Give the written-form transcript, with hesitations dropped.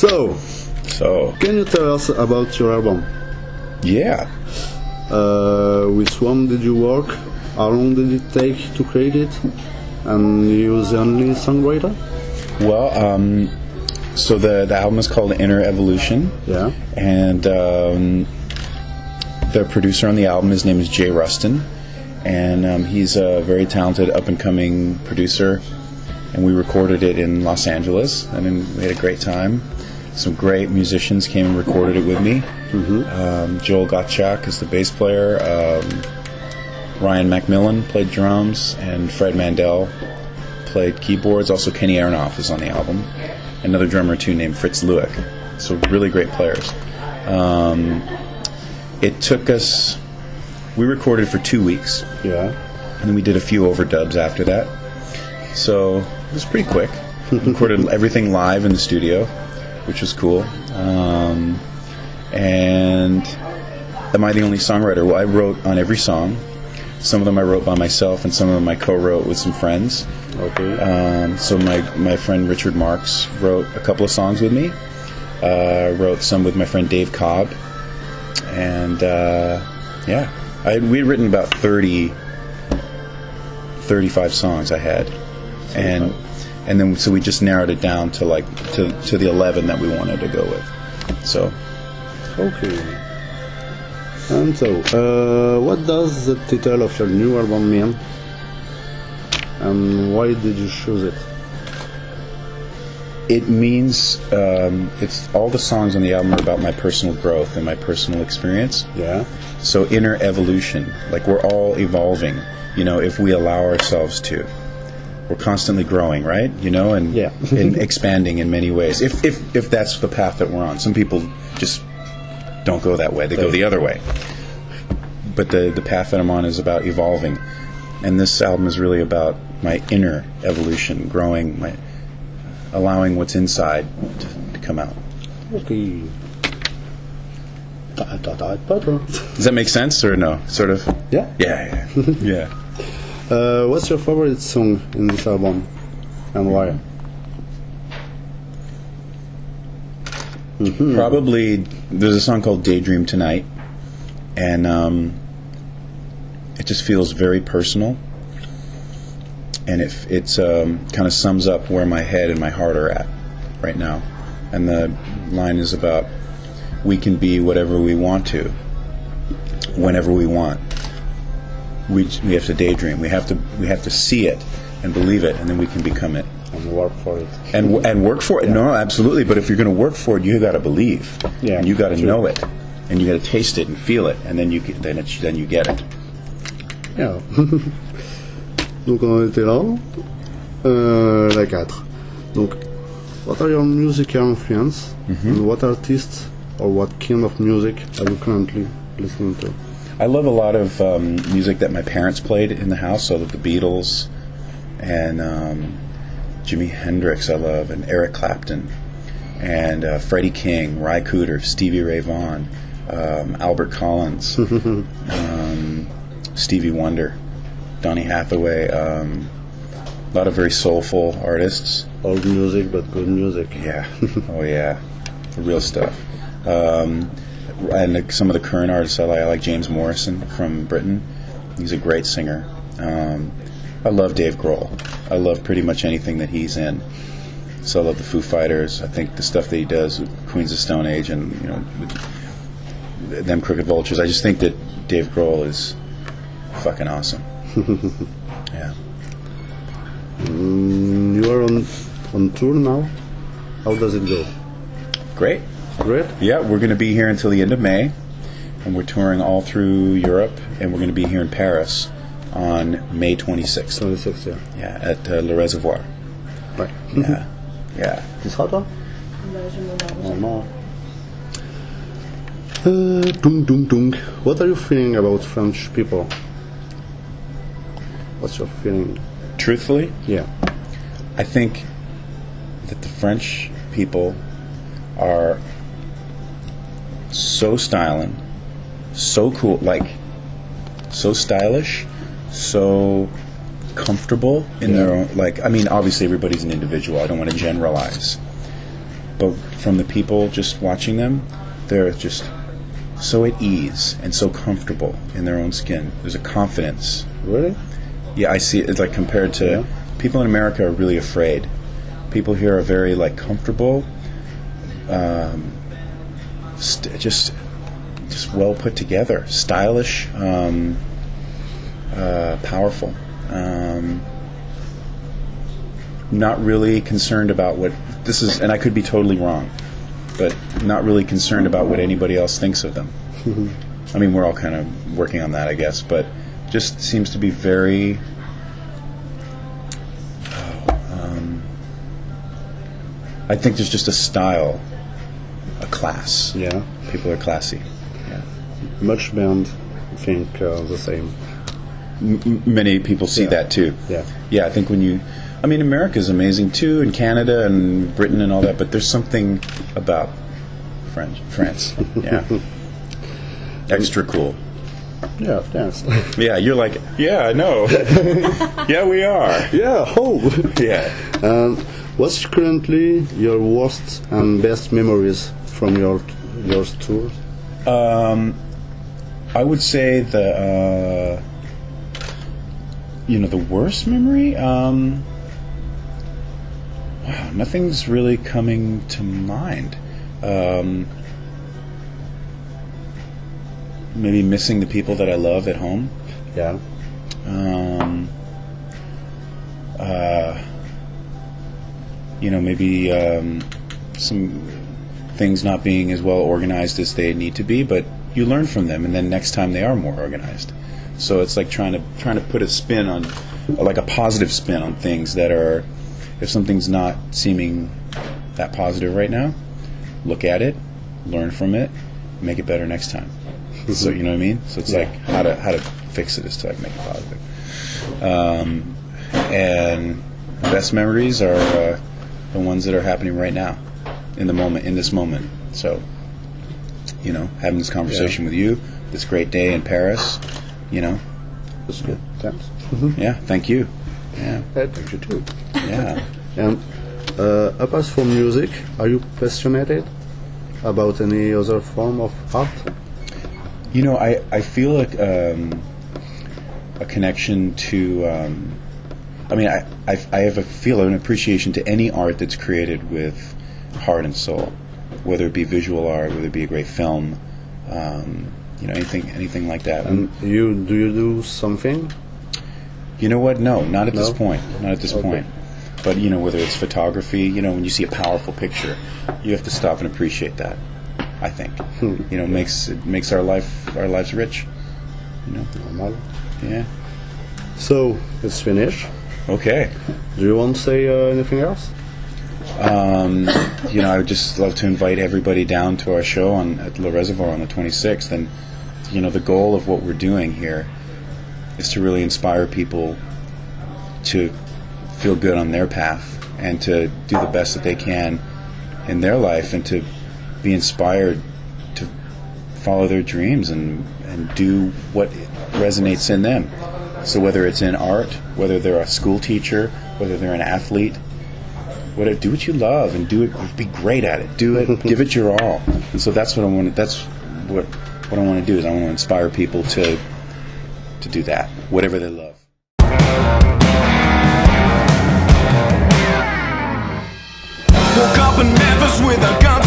So, can you tell us about your album? Yeah. With whom did you work? How long did it take to create it? And you was the only songwriter? Well, so the album is called Inner Evolution. Yeah. And the producer on the album, his name is Jay Rustin. And he's a very talented up-and-coming producer. And we recorded it in Los Angeles. And then we had a great time. Some great musicians came and recorded it with me. Mm-hmm. Joel Gottschalk is the bass player. Ryan McMillan played drums, and Fred Mandel played keyboards. Also, Kenny Aronoff is on the album. Another drummer too named Fritz Lewick. So really great players. It took us. We recorded for 2 weeks. Yeah. And then we did a few overdubs after that. So it was pretty quick. Recorded everything live in the studio, which was cool. And am I the only songwriter? Well, I wrote on every song. Some of them I wrote by myself, and some of them I co-wrote with some friends. Okay. So my friend Richard Marks wrote a couple of songs with me. Wrote some with my friend Dave Cobb. And yeah, we had written about 35 songs I had. And then so we just narrowed it down to to the 11 that we wanted to go with. So. Okay. And so, what does the title of your new album mean? And why did you choose it? It means it's all the songs on the album are about my personal growth and my personal experience. Yeah. So inner evolution, like we're all evolving, if we allow ourselves to. We're constantly growing, right? And, yeah. and expanding in many ways. If that's the path that we're on. Some people just don't go that way. They go the other way. But the path that I'm on is about evolving. And this album is really about my inner evolution, growing, allowing what's inside to come out. Okay. Does that make sense or no? Sort of? Yeah. Yeah. Yeah. What's your favorite song in this album, and why? Mm-hmm. Probably there's a song called Daydream Tonight, and it just feels very personal, and it's kind of sums up where my head and my heart are at right now. And the line is about we can be whatever we want to, whenever we want. We have to daydream. We have to see it and believe it, and then we can become it. And work for it. And work for it. Yeah. No, absolutely. But if you're going to work for it, you got to believe. Yeah. And you got to know it, and you got to taste it and feel it, and then you get it. Yeah. Donc on était là, la 4. Donc, what are your musical influences, and what artists or what kind of music are you currently listening to? I love a lot of music that my parents played in the house, so the Beatles and Jimi Hendrix I love, and Eric Clapton, and Freddie King, Ry Cooder, Stevie Ray Vaughan, Albert Collins, Stevie Wonder, Donny Hathaway, a lot of very soulful artists. Old music, but good music. Yeah. Oh yeah, the real stuff. And some of the current artists I like James Morrison from Britain. He's a great singer. I love Dave Grohl. I love pretty much anything that he's in. So I love the Foo Fighters. I think the stuff that he does with Queens of Stone Age and with them Crooked Vultures. I just think that Dave Grohl is fucking awesome. Yeah. You are on tour now. How does it go? Great. Great? Yeah, we're going to be here until the end of May, and we're touring all through Europe, and we're going to be here in Paris on May 26th. 26th, yeah. Yeah, at Le Reservoir. Right. Yeah, yeah. Tu seras toi? Non. What are you feeling about French people? What's your feeling? Truthfully, Yeah. I think that the French people are so styling, so cool, so stylish, so comfortable in their own, obviously everybody's an individual, I don't want to generalize, but from the people just watching them, they're just so at ease and so comfortable in their own skin. There's a confidence. Really? Yeah, I see it. It's like compared to people in America are really afraid. People here are very like comfortable, just well put together, stylish, powerful. Not really concerned about what this is, and I could be totally wrong, but not really concerned about what anybody else thinks of them. I mean, we're all kind of working on that, I guess, but just seems to be very I think there's just a style, a class. Yeah. People are classy. Yeah. Much band think the same. Many people see that too. Yeah. Yeah, I think I mean, America's amazing too, and Canada and Britain and all that, but there's something about France. Yeah. Extra cool. Yeah, thanks. Yeah, you're like, yeah, I know. Yeah, we are. Yeah, Yeah. What's currently your worst and best memories from your tour? I would say the worst memory. Wow, nothing's really coming to mind. Maybe missing the people that I love at home. Yeah. Maybe some things not being as well organized as they need to be, but you learn from them, and then next time they are more organized. So it's like trying to put a spin on, like a positive spin on things that are, if something's not seeming that positive right now, look at it, learn from it, make it better next time. So you know what I mean? So it's like how to fix it is to like make it positive. And the best memories are the ones that are happening right now, in this moment. So, having this conversation with you, this great day in Paris, That's good. Thanks. Yeah, thank you. Yeah, Thank you too. yeah. And apart from music, are you passionate about any other form of art? I feel like a connection to. I have an appreciation to any art that's created with heart and soul, whether it be visual art, whether it be a great film, anything like that. And do you do something? You know what? No, not at this No? point. Not at this point. But whether it's photography, when you see a powerful picture, you have to stop and appreciate that. I think, it makes our lives rich. Normal. Yeah. So it's finished. Okay. Do you want to say anything else? I would just love to invite everybody down to our show at Le Reservoir on the 26th. And, the goal of what we're doing here is to really inspire people to feel good on their path and to do the best that they can in their life and to be inspired to follow their dreams and do what resonates in them. So whether it's in art, whether they're a school teacher, whether they're an athlete, do what you love and do it. Be great at it. Do it. Give it your all. And so that's what I want. That's what I want to do. Is I want to inspire people to do that, whatever they love. Woke up in Memphis with a gun